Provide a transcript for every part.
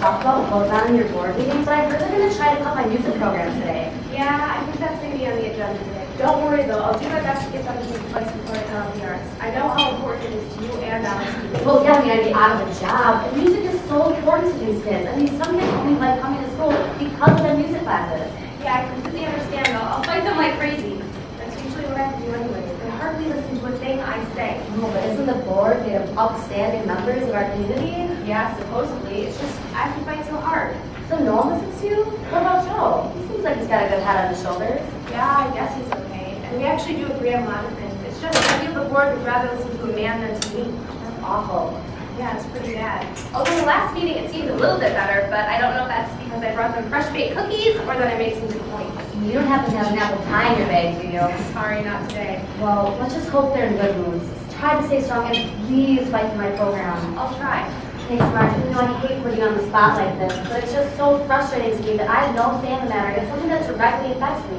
talk about what goes on in your board meetings, but I heard they're going to try to cut my music program today. Yeah, I think that's going to be on the agenda today. Don't worry though, I'll do my best to get them to take place before they cut off the arts. I know how important it is to you and Alex. Well, yeah, I mean, I'd be out of a job. And music is so important to these kids. I mean, some kids only like coming to school because of their music classes. Yeah, I completely understand though. I'll fight them like crazy. That's usually what I have to do anyways. They hardly listen to a thing I say. No, but isn't the board made of upstanding members of our community? Yeah, supposedly. It's just, I have to fight so hard. So no one listens to you? What about Joe? He seems like he's got a good head on his shoulders. Yeah, I guess he's okay. And we actually do agree on a lot of things. It's just I feel the board would rather listen to a man than to me. That's awful. Yeah, it's pretty bad. Although the last meeting it seemed a little bit better, but I don't know if that's because I brought them fresh baked cookies or that I made some good points. You don't happen to have an apple pie in your bag, do you? Sorry, not today. Well, let's just hope they're in good moods. Try to stay strong and please fight for my program. I'll try. Thanks, Mark. You know, I hate putting you on the spot like this, but it's just so frustrating to me that I have no say in the matter. It's something that directly affects me.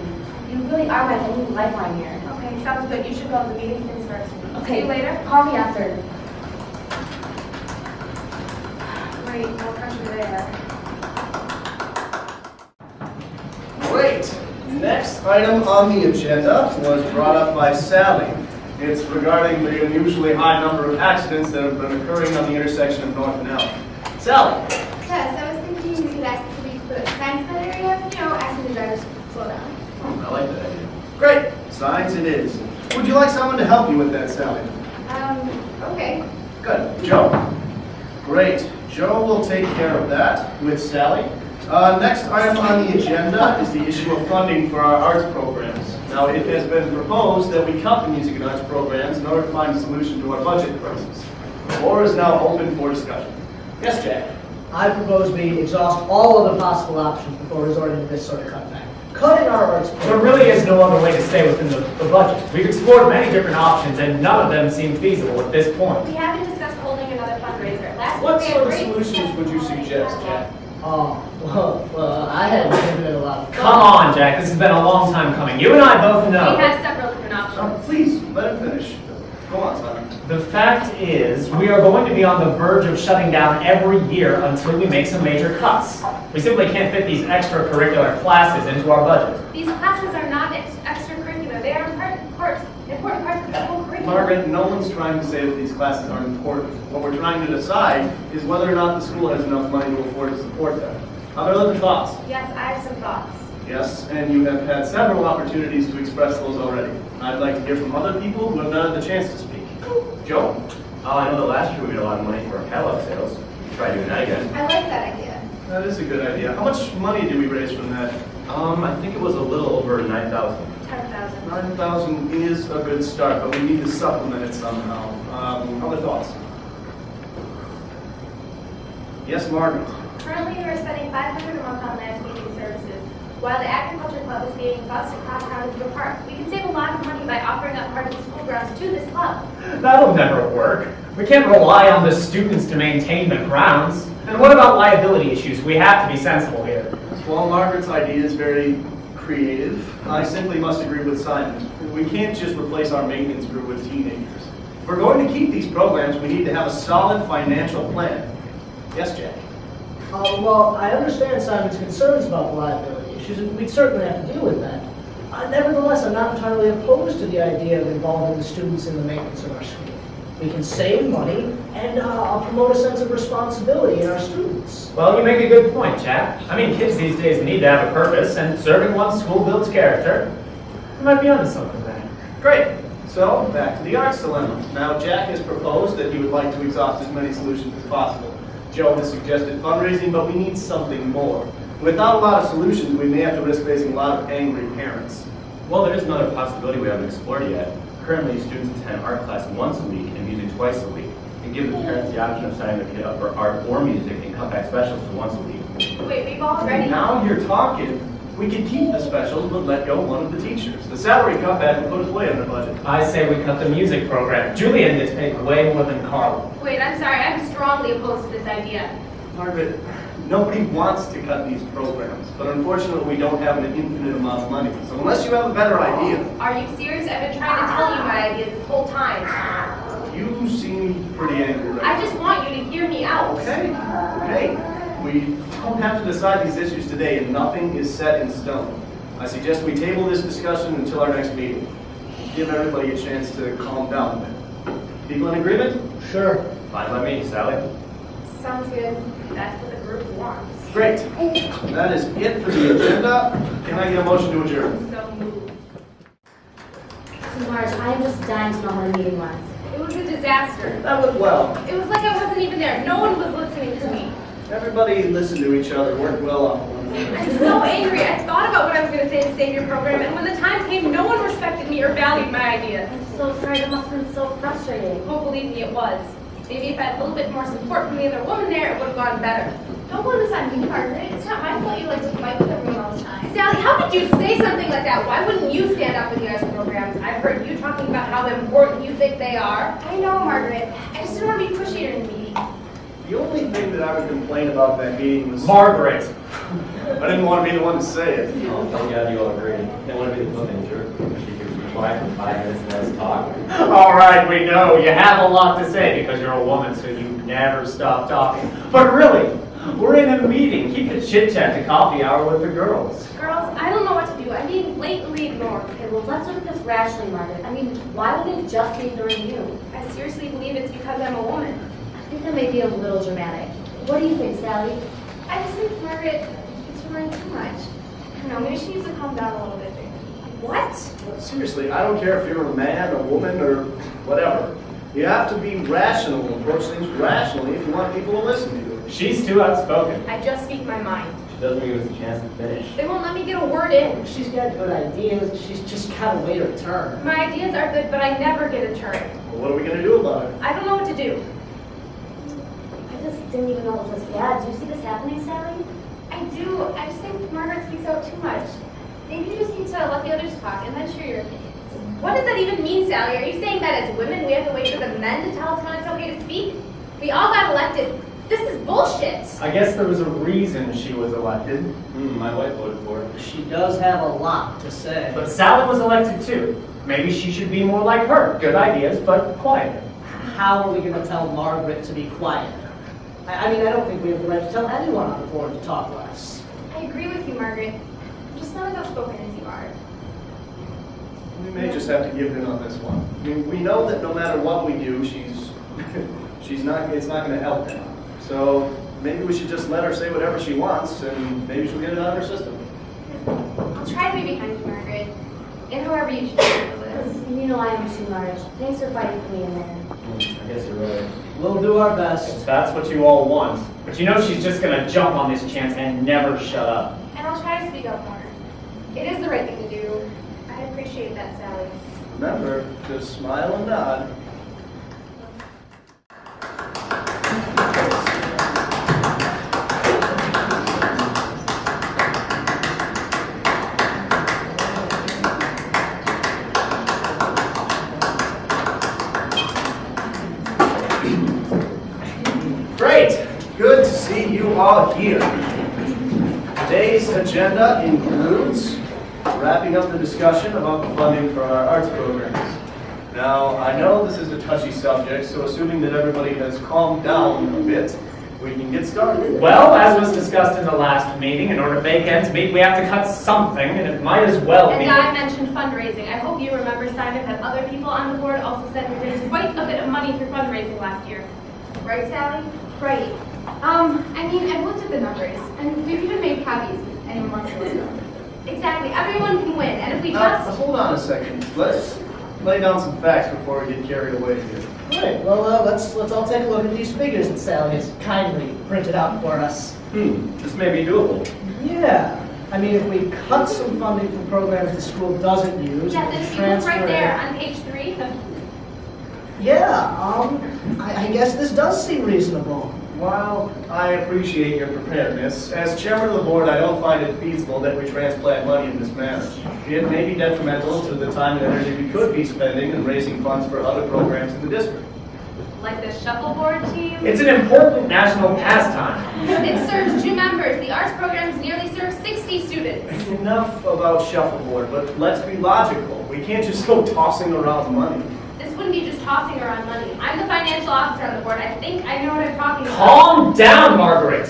You really are my only lifeline here. Okay, sounds good. You should go. The meeting begins first. Okay. See you later. Call me after. Great, no pressure there. Great. Next item on the agenda was brought up by Sally. It's regarding the unusually high number of accidents that have been occurring on the intersection of North and Elm. Sally. Yes, I was thinking we could ask the police to put signs in that area, asking the drivers to slow down. I like that idea. Great. Signs it is. Would you like someone to help you with that, Sally? Okay. Good. Joe. Great. Joe will take care of that with Sally. Next item on the agenda is the issue of funding for our arts programs. Now, it has been proposed that we cut the music and arts programs in order to find a solution to our budget crisis. The floor is now open for discussion. Yes, Jack? I propose we exhaust all other possible options before resorting to this sort of cutback. Cutting our arts There really is no other way to stay within the budget. We've explored many different options, and none of them seem feasible at this point. We haven't discussed holding another fundraiser. Last What week we sort of had great solutions would you suggest, Jack? well, I hadn't given it a lot of thought. Come on, Jack. This has been a long time coming. You and I both know. We had several different options. Please, let him finish. Go on, Simon. The fact is, we are going to be on the verge of shutting down every year until we make some major cuts. We simply can't fit these extracurricular classes into our budget. These classes are not extracurricular. They are important parts of the whole curriculum. Margaret, no one's trying to say that these classes aren't important. What we're trying to decide is whether or not the school has enough money to afford to support them. Are there other thoughts? Yes, I have some thoughts. Yes, and you have had several opportunities to express those already. I'd like to hear from other people who have not had the chance to speak. Joe? I know that last year we made a lot of money for our catalog sales. Try doing that again. I like that idea. That is a good idea. How much money did we raise from that? I think it was a little over 9,000. 10,000. 9,000 is a good start, but we need to supplement it somehow. Other thoughts? Yes, Margaret? Currently, we are spending $500 a month on landscaping services, while the agriculture club is being bused across town into a park. We can save a lot of money by offering up part of the school grounds to this club. That'll never work. We can't rely on the students to maintain the grounds. And what about liability issues? We have to be sensible here. While Margaret's idea is very creative, I simply must agree with Simon. We can't just replace our maintenance crew with teenagers. If we're going to keep these programs, we need to have a solid financial plan. Yes, Jack? Well, I understand Simon's concerns about the liability issues, and we'd certainly have to deal with that. Nevertheless, I'm not entirely opposed to the idea of involving the students in the maintenance of our school. We can save money and promote a sense of responsibility in our students. Well, you make a good point, Jack. I mean, kids these days need to have a purpose, and serving one's school builds character. You might be onto something there. Great. So, back to the arts dilemma. Now, Jack has proposed that he would like to exhaust as many solutions as possible. Joe has suggested fundraising, but we need something more. Without a lot of solutions, we may have to risk facing a lot of angry parents. Well, there is another possibility we haven't explored yet. Currently, students attend art class once a week and music twice a week. And give the parents the option of signing their kid up for art or music and cut back specials for once a week. Wait, we've already... Now you're talking. We could keep the specials, but let go one of the teachers. The salary cutback would put us way under budget. I say we cut the music program. Julian gets paid way more than Carl. Wait, I'm sorry. I'm strongly opposed to this idea. Margaret, nobody wants to cut these programs, but unfortunately we don't have an infinite amount of money. So unless you have a better idea... Are you serious? I've been trying to tell you my ideas this whole time. You seem pretty angry right I just want you to hear me out. Okay, okay. We don't have to decide these issues today, and nothing is set in stone. I suggest we table this discussion until our next meeting. Give everybody a chance to calm down a bit. People in agreement? Sure. Fine by me, Sally. Sounds good. That's what the group wants. Great. That is it for the agenda. Can I get a motion to adjourn? So moved. So Marge, I am just dying to know how the meeting went. It was a disaster. That went well. It was like I wasn't even there. No one was listening to me. Everybody listened to each other, worked well off one another. I'm so angry. I thought about what I was going to say to save your program, and when the time came, no one respected me or valued my ideas. I'm so sorry, that must have been so frustrating. Oh, believe me, it was. Maybe if I had a little bit more support from the other woman there, it would have gone better. Don't blame this on me, Margaret. It's not my fault you like to fight with everyone all the time. Sally, how could you say something like that? Why wouldn't you stand up for the arts programs? I've heard you talking about how important you think they are. I know, Margaret. I just didn't want to be pushy during the meeting. The only thing that I would complain about that meeting was Margaret! I didn't want to be the one to say it. Oh, thank God you all agree. They want to be the co-manager. She could be quiet for 5 minutes and let us talk. All right, we know you have a lot to say because you're a woman, so you never stop talking. But really, we're in a meeting. Keep the chit-chat to coffee hour with the girls. Girls, I don't know what to do. I'm being blatantly ignored. Okay, well, let's look at this rationally, Margaret. I mean, why would they just be ignoring you? I seriously believe it's because I'm a woman. I think that may be a little dramatic. What do you think, Sally? I just think Margaret is worrying too much. I don't know, maybe she needs to calm down a little bit. What? Seriously, I don't care if you're a man, a woman, or whatever. You have to be rational and approach things rationally if you want people to listen to you. She's too outspoken. I just speak my mind. She doesn't give us a chance to finish. They won't let me get a word in. She's got good ideas. She's just gotta wait her turn. My ideas are good, but I never get a turn. Well, what are we going to do about it? I don't know what to do. I just didn't even know it was this bad. Do you see this happening, Sally? I do. I just think Margaret speaks out too much. Maybe you just need to let the others talk and then share your opinions. What does that even mean, Sally? Are you saying that as women we have to wait for the men to tell us when it's okay to speak? We all got elected. This is bullshit. I guess there was a reason she was elected. My wife voted for it. She does have a lot to say. But Sally was elected too. Maybe she should be more like her. Good ideas, but quiet. How are we going to tell Margaret to be quiet? I mean, I don't think we have the right to tell anyone on the board to talk less. I agree with you, Margaret. I'm just not as outspoken as you are. We may just have to give in on this one. I mean, we know that no matter what we do, it's not going to help them. So maybe we should just let her say whatever she wants, and maybe she'll get it out of her system. I'll try to be behind you, Margaret. And however you should handle this. You know I am too, Marge. Thanks for fighting for me in there. I guess you're right. We'll do our best. If that's what you all want. But you know she's just gonna jump on this chance and never shut up. And I'll try to speak up more. It is the right thing to do. I appreciate that, Sally. Remember, just smile and nod. Great! Good to see you all here. Today's agenda includes wrapping up the discussion about the funding for our arts programs. Now, I know this is a touchy subject, so assuming that everybody has calmed down a bit, we can get started. Well, as was discussed in the last meeting, in order to make ends meet, we have to cut something, and it might as well be... And I mentioned fundraising. I hope you remember Simon had other people on the board also said we raised quite a bit of money through fundraising last year. Right, Sally? Right. I mean, I've looked at the numbers, and we've even made copies if anyone wants to look at them. Exactly. Everyone can win. And if we Now, just... hold on a second. Let's lay down some facts before we get carried away here. Right, well, let's all take a look at these figures that Sally has kindly printed out for us. This may be doable. Yeah. I mean, if we cut some funding from programs the school doesn't use, Yes, and if you look right there on page 3, I guess this does seem reasonable. While I appreciate your preparedness, as chairman of the board, I don't find it feasible that we transplant money in this manner. It may be detrimental to the time and energy we could be spending in raising funds for other programs in the district. like the shuffleboard team. It's an important national pastime. It serves 2 members. The arts programs nearly serve 60 students. Enough about shuffleboard, but let's be logical. We can't just go tossing around money. This wouldn't be just tossing around money. I'm the financial officer on the board. I think I know what I'm talking about. Calm down, Margaret.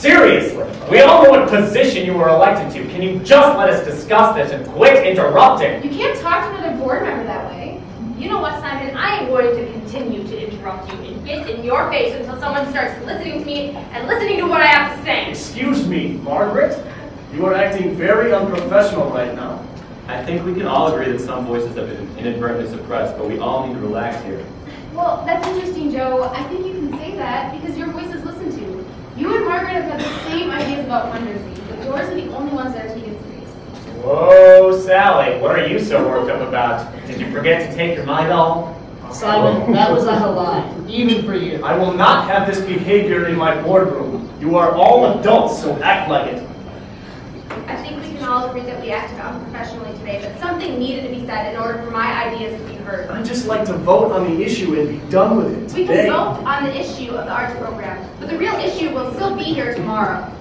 Seriously, we all know what position you were elected to. Can you just let us discuss this and quit interrupting? You can't talk to another board member that way. You know what, Simon? I am going to continue to interrupt you and get in your face until someone starts listening to me and listening to what I have to say. Excuse me, Margaret. You are acting very unprofessional right now. I think we can all agree that some voices have been inadvertently suppressed, but we all need to relax here. Well, that's interesting, Joe. I think you can say that because your voice is listened to. You and Margaret have had the same ideas about fundraising, but yours are the only ones that are taken seriously. Whoa, Sally, what are you so worked up about? Did you forget to take your Midol? Simon, that was a lie, even for you. I will not have this behavior in my boardroom. You are all adults, so act like it. I think we can all agree that we acted unprofessionally today, but something needed to be said in order for my ideas to be heard. I'd just like to vote on the issue and be done with it We today. can vote on the issue of the arts program, but the real issue will still be here tomorrow.